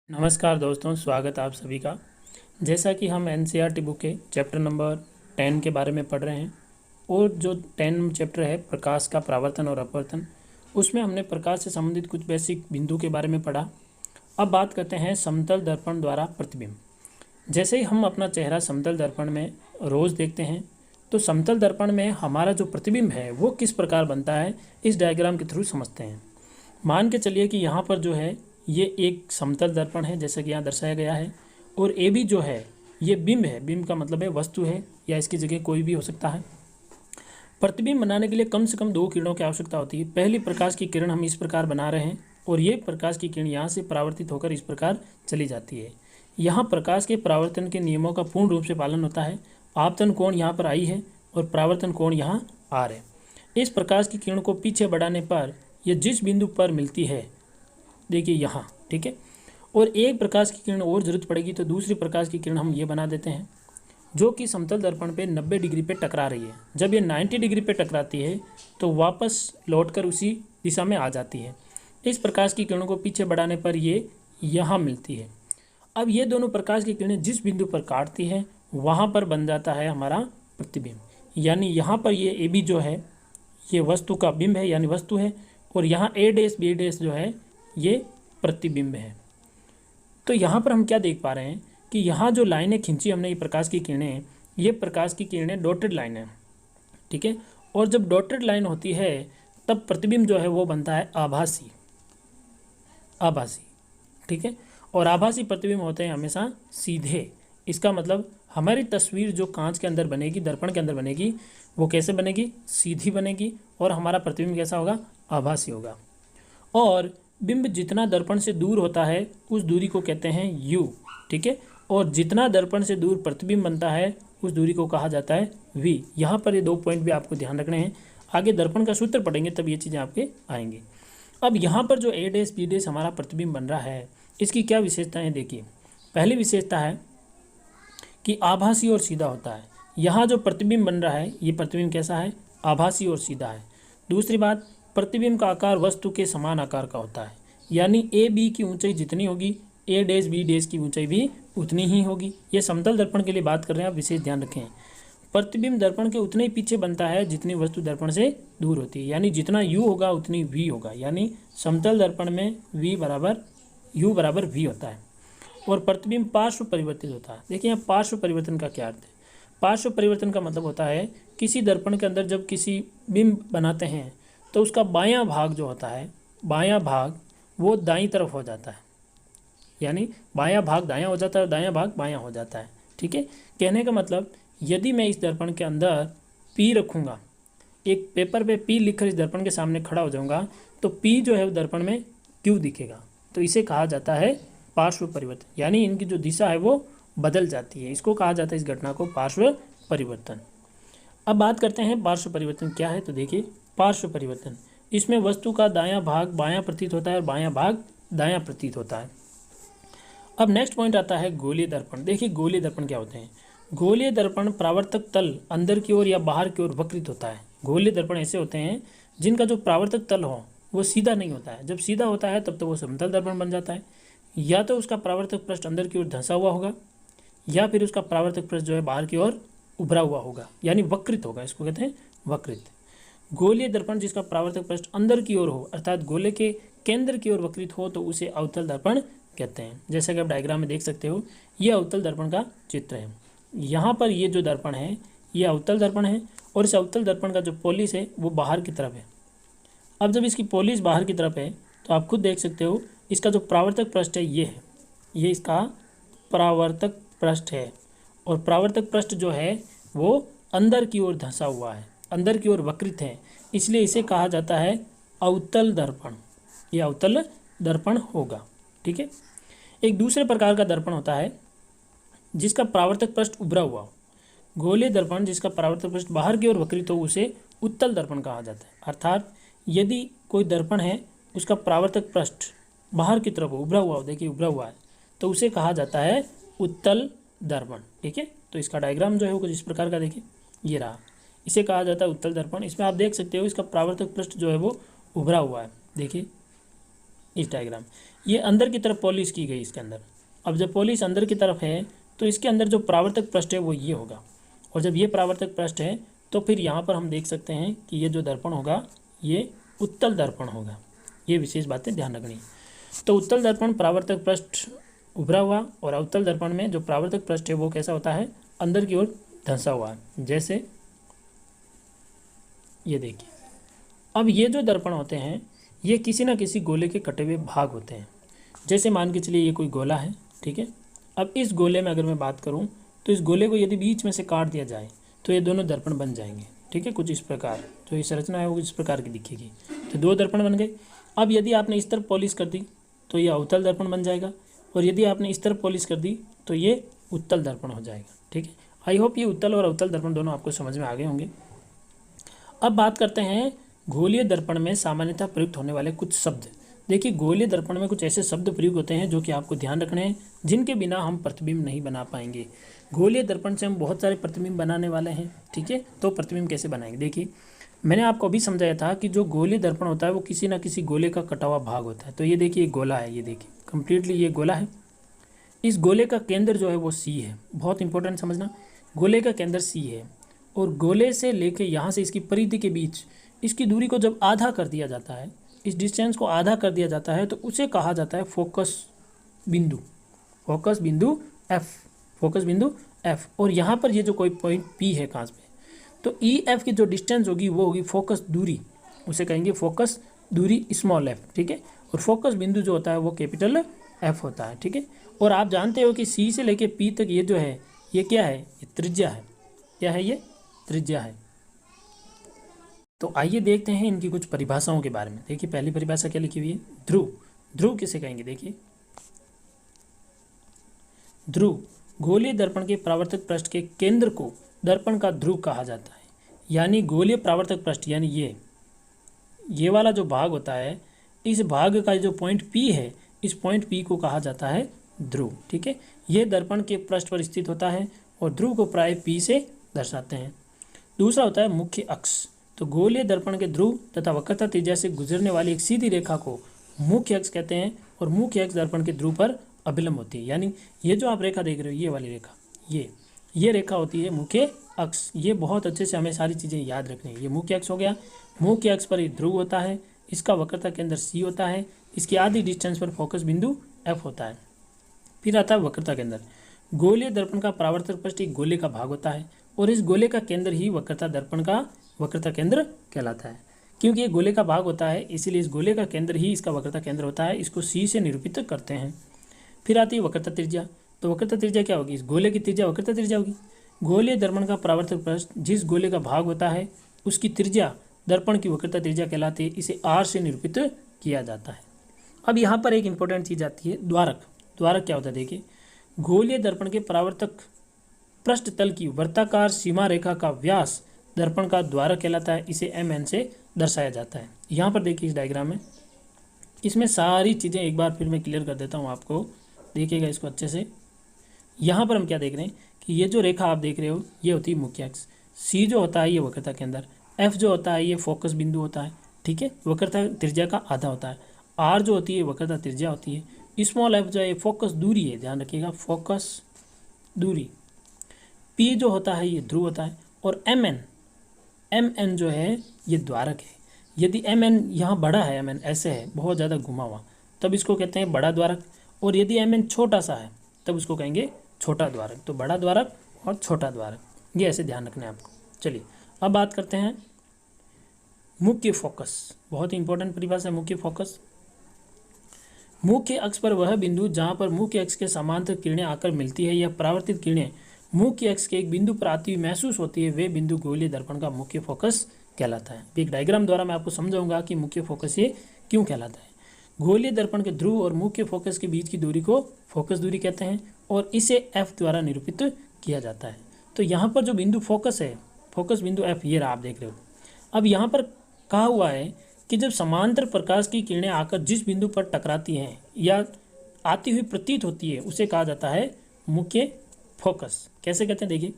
नमस्कार दोस्तों, स्वागत आप सभी का। जैसा कि हम एनसीईआरटी बुक के चैप्टर नंबर 10 के बारे में पढ़ रहे हैं और जो 10 चैप्टर है प्रकाश का परावर्तन और अपवर्तन, उसमें हमने प्रकाश से संबंधित कुछ बेसिक बिंदु के बारे में पढ़ा। अब बात करते हैं समतल दर्पण द्वारा प्रतिबिंब। जैसे ही हम अपना चेहरा समतल दर्पण में रोज़ देखते हैं तो समतल दर्पण में हमारा जो प्रतिबिंब है वो किस प्रकार बनता है, इस डायग्राम के थ्रू समझते हैं। मान के चलिए कि यहाँ पर जो है ये एक समतल दर्पण है, जैसे कि यहाँ दर्शाया गया है, और ए भी जो है ये बिंब है। बिंब का मतलब है वस्तु है या इसकी जगह कोई भी हो सकता है। प्रतिबिंब बनाने के लिए कम से कम 2 किरणों की आवश्यकता होती है। पहली प्रकाश की किरण हम इस प्रकार बना रहे हैं और ये प्रकाश की किरण यहाँ से परावर्तित होकर इस प्रकार चली जाती है। यहाँ प्रकाश के परावर्तन के नियमों का पूर्ण रूप से पालन होता है। आपतन कोण यहाँ पर आई है और परावर्तन कोण यहाँ आर है। इस प्रकाश की किरण को पीछे बढ़ाने पर यह जिस बिंदु पर मिलती है, देखिए यहाँ, ठीक है, और एक प्रकाश की किरण और जरूरत पड़ेगी तो दूसरी प्रकाश की किरण हम ये बना देते हैं जो कि समतल दर्पण पे 90 डिग्री पे टकरा रही है। जब ये 90 डिग्री पे टकराती है तो वापस लौटकर उसी दिशा में आ जाती है। इस प्रकाश की किरणों को पीछे बढ़ाने पर ये यहाँ मिलती है। अब ये दोनों प्रकाश की किरणें जिस बिंदु पर काटती है वहाँ पर बन जाता है हमारा प्रतिबिंब। यानी यहाँ पर ये ए बी जो है ये वस्तु का बिंब है, यानी वस्तु है, और यहाँ ए डैश बी डैश जो है ये प्रतिबिंब है। तो यहाँ पर हम क्या देख पा रहे हैं कि यहाँ जो लाइनें खींची हमने, ये प्रकाश की किरणें, ये प्रकाश की किरणें डॉटेड लाइन है, ठीक है। और जब डॉटेड लाइन होती है तब प्रतिबिंब जो है वो बनता है आभासी, ठीक है। और आभासी प्रतिबिंब होते हैं हमेशा सीधे। इसका मतलब हमारी तस्वीर जो कांच के अंदर बनेगी, दर्पण के अंदर बनेगी, वो कैसे बनेगी? सीधी बनेगी। और हमारा प्रतिबिंब कैसा होगा? आभासी होगा। और बिंब जितना दर्पण से दूर होता है उस दूरी को कहते हैं u, ठीक है। और जितना दर्पण से दूर प्रतिबिंब बनता है उस दूरी को कहा जाता है v। यहाँ पर ये 2 पॉइंट भी आपको ध्यान रखने हैं। आगे दर्पण का सूत्र पढ़ेंगे तब ये चीज़ें आपके आएंगी। अब यहाँ पर जो ए डैश बी डैश हमारा प्रतिबिंब बन रहा है, इसकी क्या विशेषताएँ देखिए। पहली विशेषता है कि आभासी और सीधा होता है। यहाँ जो प्रतिबिंब बन रहा है ये प्रतिबिंब कैसा है? आभासी और सीधा है। दूसरी बात, प्रतिबिंब का आकार वस्तु के समान आकार का होता है, यानी ए बी की ऊंचाई जितनी होगी ए डैश बी डैश की ऊंचाई भी उतनी ही होगी। ये समतल दर्पण के लिए बात कर रहे हैं, आप विशेष ध्यान रखें। प्रतिबिंब दर्पण के उतने ही पीछे बनता है जितनी वस्तु दर्पण से दूर होती है, यानी जितना u होगा उतनी v होगा। यानी समतल दर्पण में u बराबर v होता है। और प्रतिबिंब पार्श्व परिवर्तित होता है। देखिए यहाँ पार्श्व परिवर्तन का क्या अर्थ है? पार्श्व परिवर्तन का मतलब होता है किसी दर्पण के अंदर जब किसी बिंब बनाते हैं तो उसका बायां भाग जो होता है, बायां भाग वो दाईं तरफ हो जाता है, यानी बायां भाग दायां हो जाता है और दायां भाग बायां हो जाता है, ठीक है। कहने का मतलब यदि मैं इस दर्पण के अंदर P रखूँगा, एक पेपर पे P लिखकर इस दर्पण के सामने खड़ा हो जाऊँगा तो P जो है वो दर्पण में Q दिखेगा। तो इसे कहा जाता है पार्श्व परिवर्तन, यानी इनकी जो दिशा है वो बदल जाती है। इसको कहा जाता है, इस घटना को पार्श्व परिवर्तन। अब बात करते हैं पार्श्व परिवर्तन क्या है। तो देखिए पार्श्व परिवर्तन, इसमें वस्तु का दायां भाग बायां प्रतीत होता है और बायां भाग दायां प्रतीत होता है। अब नेक्स्ट पॉइंट आता है गोलीय दर्पण। देखिए गोलीय दर्पण क्या होते हैं। गोलीय दर्पण परावर्तक तल अंदर की ओर या बाहर की ओर वक्रित होता है। गोलीय दर्पण ऐसे होते हैं जिनका जो परावर्तक तल हो वो सीधा नहीं होता है। जब सीधा होता है तब तो वो समतल दर्पण बन जाता है। या तो उसका परावर्तक पृष्ठ अंदर की ओर धंसा हुआ होगा या फिर उसका परावर्तक पृष्ठ जो है बाहर की ओर उभरा हुआ होगा, यानी वक्रित होगा। इसको कहते हैं वक्रित। गोलीय दर्पण जिसका परावर्तक पृष्ठ अंदर की ओर हो, अर्थात गोले के केंद्र की ओर वक्रित हो, तो उसे अवतल दर्पण कहते हैं। जैसा कि आप डायग्राम में देख सकते हो, यह अवतल दर्पण का चित्र है। यहाँ पर ये जो दर्पण है ये अवतल दर्पण है और इस अवतल दर्पण का जो पॉलिश है वो बाहर की तरफ है। अब जब इसकी पॉलिश बाहर की तरफ है तो आप खुद देख सकते हो इसका जो परावर्तक पृष्ठ है ये है, ये इसका परावर्तक पृष्ठ है। और परावर्तक पृष्ठ जो है वो अंदर की ओर धंसा हुआ है, अंदर की ओर वक्रित है, इसलिए इसे कहा जाता है अवतल दर्पण। यह अवतल दर्पण होगा, ठीक है। एक दूसरे प्रकार का दर्पण होता है जिसका परावर्तक पृष्ठ उभरा हुआ हो। गोलीय दर्पण जिसका परावर्तक पृष्ठ बाहर की ओर वक्रित हो उसे उत्तल दर्पण कहा जाता है। अर्थात यदि कोई दर्पण है उसका परावर्तक पृष्ठ बाहर की तरफ उभरा हुआ हो, देखिए उभरा हुआ है, तो उसे कहा जाता है उत्तल दर्पण, ठीक है। तो इसका डायग्राम जो है वो कुछ इस प्रकार का देखिए, ये रहा, इसे कहा जाता है उत्तल दर्पण। इसमें आप देख सकते हो इसका परावर्तक पृष्ठ जो है वो उभरा हुआ है, देखिए इस डायग्राम। ये अंदर की तरफ पॉलिश की गई इसके अंदर। अब जब पॉलिश अंदर की तरफ है तो इसके अंदर जो परावर्तक पृष्ठ है वो ये होगा, और जब ये परावर्तक पृष्ठ है तो फिर यहाँ पर हम देख सकते हैं कि ये जो दर्पण होगा ये उत्तल दर्पण होगा। ये विशेष बातें ध्यान रखनी है। तो उत्तल दर्पण परावर्तक पृष्ठ उभरा हुआ, और अवतल दर्पण में जो परावर्तक पृष्ठ है वो कैसा होता है, अंदर की ओर धंसा हुआ। जैसे ये देखिए, अब ये जो दर्पण होते हैं ये किसी ना किसी गोले के कटे हुए भाग होते हैं। जैसे मान के चलिए ये कोई गोला है, ठीक है। अब इस गोले में अगर मैं बात करूं तो इस गोले को यदि बीच में से काट दिया जाए तो ये दोनों दर्पण बन जाएंगे, ठीक है। कुछ इस प्रकार जो ये संरचना है वो इस प्रकार की दिखेगी। तो दो दर्पण बन गए। अब यदि आपने इस तरफ पॉलिश कर दी तो ये अवतल दर्पण बन जाएगा, और यदि आपने इस तरफ पॉलिश कर दी तो ये उत्तल दर्पण हो जाएगा, ठीक है। आई होप ये उत्तल और अवतल दर्पण दोनों आपको समझ में आ गए होंगे। अब बात करते हैं गोलीय दर्पण में सामान्यतः प्रयुक्त होने वाले कुछ शब्द। देखिए, गोलीय दर्पण में कुछ ऐसे शब्द प्रयुक्त होते हैं जो कि आपको ध्यान रखने हैं, जिनके बिना हम प्रतिबिंब नहीं बना पाएंगे। गोलीय दर्पण से हम बहुत सारे प्रतिबिंब बनाने वाले हैं, ठीक है। तो प्रतिबिंब कैसे बनाएंगे, देखिए मैंने आपको अभी समझाया था कि जो गोलीय दर्पण होता है वो किसी न किसी गोले का कटा हुआ भाग होता है। तो ये देखिए गोला है, ये देखिए कंप्लीटली ये गोला है। इस गोले का केंद्र जो है वो सी है, बहुत इंपॉर्टेंट समझना। गोले का केंद्र सी है, और गोले से लेके यहाँ से इसकी परिधि के बीच इसकी दूरी को जब आधा कर दिया जाता है, इस डिस्टेंस को आधा कर दिया जाता है, तो उसे कहा जाता है फोकस बिंदु। फोकस बिंदु एफ, फोकस बिंदु एफ। और यहाँ पर ये जो कोई पॉइंट पी है कांच पे, तो ई एफ की जो डिस्टेंस होगी वो होगी फोकस दूरी, उसे कहेंगे फोकस दूरी स्मॉल एफ, ठीक है। और फोकस बिंदु जो होता है वो कैपिटल एफ होता है, ठीक है। और आप जानते हो कि सी से लेके पी तक ये जो है ये क्या है, ये त्रिज्या है। क्या है, ये त्रिज्या है। तो आइए देखते हैं इनकी कुछ परिभाषाओं के बारे में। देखिए पहली परिभाषा क्या लिखी हुई है, ध्रुव। ध्रुव किसे कहेंगे, देखिए ध्रुव गोलीय दर्पण के परावर्तक पृष्ठ के केंद्र को दर्पण का ध्रुव कहा जाता है। यानी गोलीय परावर्तक पृष्ठ, यानी ये वाला जो भाग होता है, इस भाग का जो पॉइंट पी है, इस पॉइंट पी को कहा जाता है ध्रुव, ठीक है। ये दर्पण के पृष्ठ पर स्थित होता है, और ध्रुव को प्राय पी से दर्शाते हैं। दूसरा होता है मुख्य अक्ष। तो गोलीय दर्पण के ध्रुव तथा वक्रता त्रिज्या से गुजरने वाली एक सीधी रेखा को मुख्य अक्ष कहते हैं, और मुख्य अक्ष दर्पण के ध्रुव पर अभिलंब होती है। यानी ये जो आप रेखा देख रहे हो, ये वाली रेखा, ये रेखा होती है मुख्य अक्ष। ये बहुत अच्छे से हमें सारी चीज़ें याद रखनी है। ये मुख्य अक्ष हो गया, मुख्य अक्ष पर ये ध्रुव होता है, इसका वक्रता केंद्र सी होता है, इसकी आधी डिस्टेंस पर फोकस बिंदु एफ होता है। फिर आता है वक्रता केंद्र। गोलीय दर्पण का परावर्तक पृष्ठ एक गोले का भाग होता है, और इस गोले का केंद्र ही वक्रता दर्पण का वक्रता केंद्र कहलाता है। क्योंकि ये गोले का भाग होता है, इसीलिए इस गोले का केंद्र ही इसका वक्रता केंद्र होता है। इसको सी से निरूपित करते हैं। फिर आती है वक्रता त्रिज्या। तो वक्रता त्रिज्या क्या होगी, इस गोले की त्रिज्या वक्रता त्रिज्या होगी। गोलीय दर्पण का परावर्तक पृष्ठ जिस गोले का भाग होता है उसकी त्रिज्या दर्पण की वक्रता त्रिज्या कहलाती है। इसे आर से निरूपित किया जाता है। अब यहाँ पर एक इंपॉर्टेंट चीज़ आती है, द्वारक। द्वारक क्या होता है, देखिए गोलीय दर्पण के परावर्तक पृष्ठ तल की वृत्ताकार सीमा रेखा का व्यास दर्पण का द्वारक कहलाता है। इसे एम एन से दर्शाया जाता है। यहाँ पर देखिए इस डायग्राम में, इसमें सारी चीज़ें एक बार फिर मैं क्लियर कर देता हूँ आपको, देखिएगा इसको अच्छे से। यहाँ पर हम क्या देख रहे हैं कि ये जो रेखा आप देख रहे हो ये होती है मुख्य अक्ष, सी जो होता है ये वक्रता के अंदर, एफ जो होता है ये फोकस बिंदु होता है, ठीक है, वक्रता त्रिज्या का आधा होता है। आर जो होती है वक्रता त्रिज्या होती है। स्मॉल एफ जो है फोकस दूरी है, ध्यान रखिएगा फोकस दूरी। पी जो होता है ये ध्रुव होता है, और एम एन जो है ये द्वारक है। यदि एम एन यहाँ बड़ा है, एम एन ऐसे है बहुत ज़्यादा घुमा हुआ, तब इसको कहते हैं बड़ा द्वारक। और यदि एम एन छोटा सा है तब उसको कहेंगे छोटा द्वारक। तो बड़ा द्वारक और छोटा द्वारक, ये ऐसे ध्यान रखना है आपको। चलिए अब बात करते हैं मुख्य फोकस। बहुत ही इंपॉर्टेंट परिभाषा है मुख्य फोकस। मुख्य अक्ष पर वह बिंदु जहाँ पर मुख्य अक्ष के समांतर किरणें आकर मिलती है या परावर्तित किरणें मुख्य अक्ष के एक बिंदु पर आती हुई महसूस होती है, वे बिंदु गोलीय दर्पण का मुख्य फोकस कहलाता है। एक डायग्राम द्वारा मैं आपको समझाऊंगा कि मुख्य फोकस ये क्यों कहलाता है। गोलीय दर्पण के ध्रुव और मुख्य फोकस के बीच की दूरी को फोकस दूरी कहते हैं, और इसे एफ द्वारा निरूपित किया जाता है। तो यहाँ पर जो बिंदु फोकस है, फोकस बिंदु एफ, ये रहा आप देख रहे हो। अब यहाँ पर कहा हुआ है कि जब समांतर प्रकाश की किरणें आकर जिस बिंदु पर टकराती हैं या आती हुई प्रतीत होती है, उसे कहा जाता है मुख्य फोकस। कैसे कहते हैं, देखिए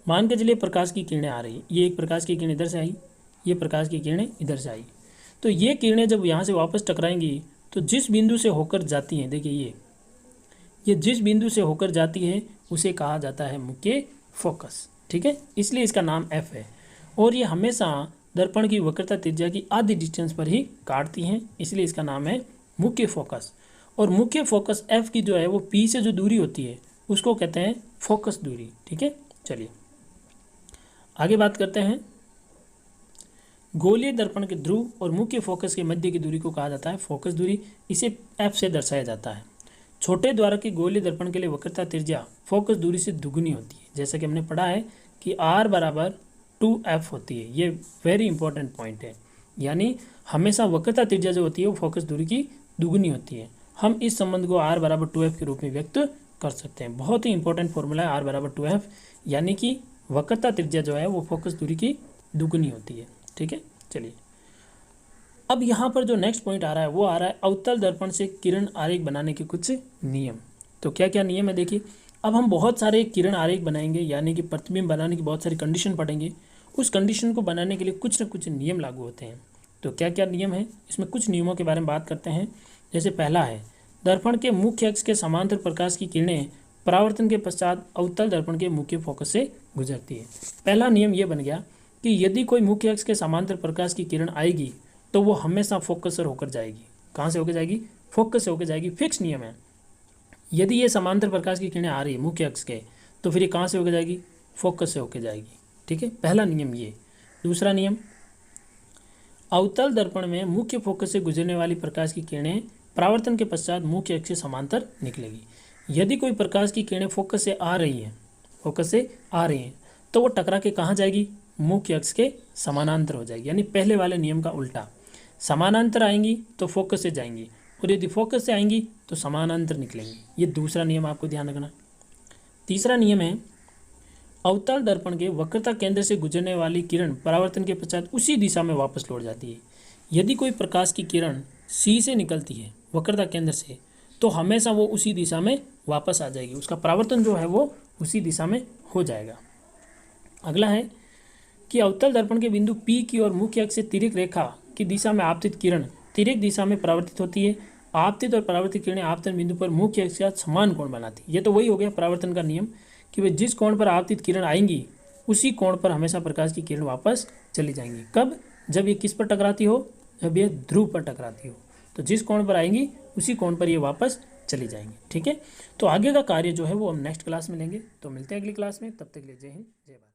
मान के चलिए प्रकाश की किरणें आ रही है, ये एक प्रकाश की किरण इधर से आई, ये प्रकाश की किरणें इधर से आई। तो ये किरणें जब यहाँ से वापस टकराएंगी तो जिस बिंदु से होकर जाती हैं, देखिए ये जिस बिंदु से होकर जाती है उसे कहा जाता है मुख्य फोकस। ठीक है, इसलिए इसका नाम एफ है। और ये हमेशा दर्पण की वक्रता त्रिज्या की आधी डिस्टेंस पर ही काटती हैं, इसलिए इसका नाम है मुख्य फोकस। और मुख्य फोकस एफ की जो है वो पी से जो दूरी होती है उसको कहते हैं फोकस दूरी। ठीक है, चलिए आगे बात करते हैं। गोलीय दर्पण के ध्रुव और मुख्य फोकस के मध्य की दूरी को कहा जाता है फोकस दूरी। इसे एफ से दर्शाया जाता है। छोटे द्वारक के गोलीय दर्पण के लिए वक्रता त्रिज्या फोकस दूरी से दुगुनी होती है। जैसा कि हमने पढ़ा है कि R बराबर 2F होती है। ये वेरी इंपॉर्टेंट पॉइंट है, यानी हमेशा वक्रता त्रिज्या जो होती है वो फोकस दूरी की दुगुनी होती है। हम इस संबंध को R बराबर 2F के रूप में व्यक्त कर सकते हैं। बहुत ही इंपॉर्टेंट फॉर्मूला है R बराबर 2F, यानी कि वक्रता त्रिज्या जो है वो फोकस दूरी की दुगुनी होती है। ठीक है, चलिए अब यहाँ पर जो नेक्स्ट पॉइंट आ रहा है वो आ रहा है अवतल दर्पण से किरण आरेख बनाने के कुछ नियम। तो क्या क्या नियम है, देखिए अब हम बहुत सारे किरण आरेख बनाएंगे, यानी कि प्रतिबिंब बनाने की बहुत सारी कंडीशन पढ़ेंगे। उस कंडीशन को बनाने के लिए कुछ न कुछ नियम लागू होते हैं। तो क्या क्या नियम है, इसमें कुछ नियमों के बारे में बात करते हैं। जैसे पहला है, दर्पण के मुख्य अक्ष के समांतर प्रकाश की किरणें परावर्तन के पश्चात अवतल दर्पण के मुख्य फोकस से गुजरती है। पहला नियम ये बन गया कि यदि कोई मुख्य अक्ष के समांतर प्रकाश की किरण आएगी तो वो हमेशा फोकस से होकर जाएगी। कहाँ से होकर जाएगी? फोकस से होकर जाएगी। फिक्स नियम है। यदि ये समांतर प्रकाश की किरणें आ रही है मुख्य अक्ष के, तो फिर ये कहाँ से होकर जाएगी? फोकस से होकर जाएगी। ठीक है, पहला नियम ये। दूसरा नियम, अवतल दर्पण में मुख्य फोकस से गुजरने वाली प्रकाश की किरणें परावर्तन के पश्चात मुख्य अक्ष से समांतर निकलेगी। यदि कोई प्रकाश की किरणें फोकस से आ रही हैं तो वो टकरा के कहाँ जाएगी? मुख्य अक्ष के समानांतर हो जाएगी। यानी पहले वाले नियम का उल्टा, समानांतर आएंगी तो फोकस से जाएंगी, और यदि फोकस से आएंगी तो समानांतर निकलेंगी। ये दूसरा नियम आपको ध्यान रखना। तीसरा नियम है, अवतल दर्पण के वक्रता केंद्र से गुजरने वाली किरण परावर्तन के पश्चात उसी दिशा में वापस लौट जाती है। यदि कोई प्रकाश की किरण सी से निकलती है वक्रता केंद्र से, तो हमेशा वो उसी दिशा में वापस आ जाएगी। उसका परावर्तन जो है वो उसी दिशा में हो जाएगा। अगला है कि अवतल दर्पण के बिंदु P की और मुख्य अक्ष से तिर्यक रेखा की दिशा में आपतित किरण तिर्यक दिशा में परावर्तित होती है। आपतित और परावर्तित किरणें आपतन बिंदु पर मुख्य अक्ष के साथ समान कोण बनाती है। ये तो वही हो गया परावर्तन का नियम कि वे जिस कोण पर आपतित किरण आएंगी उसी कोण पर हमेशा प्रकाश की किरण वापस चली जाएंगी। कब? जब ये किस पर टकराती हो? जब ये ध्रुव पर टकराती हो। तो जिस कोण पर आएंगी उसी कोण पर ये वापस चली जाएंगी। ठीक है, तो आगे का कार्य जो है वो हम नेक्स्ट क्लास में लेंगे। तो मिलते हैं अगली क्लास में, तब तक के लिए जय हिंद, जय भारत।